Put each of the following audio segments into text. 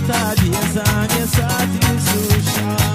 تابي زاني ساتي سوشعان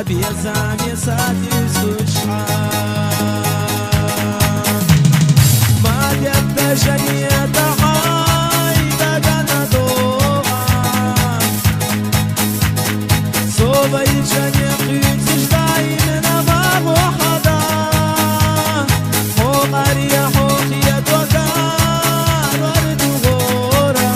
بيزاني ساتي سوشعان ما جبت جنية حايدة دانا دوغان صوبي جنية قيتش دايمنا ما موحدا حوقاري حوقية وكان ورد غورا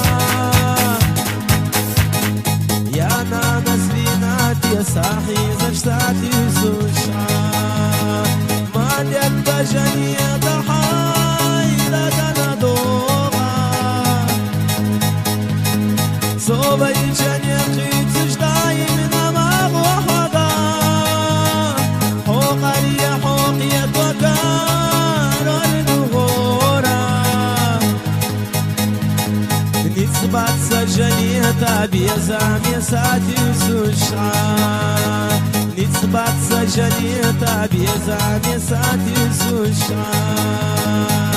يا نانا سلينات يا ساحي زجتاتي سوشعان ما جبت جنية حايدة دانا دوغان صوبي جنية قيتش دايمنا ما موحدا حوقاري حوقية وكان ورد غورا نسبات سجنية تابي زامي ساتي سوشعان نسبات سجنية تابي زامي ساتي سوشعان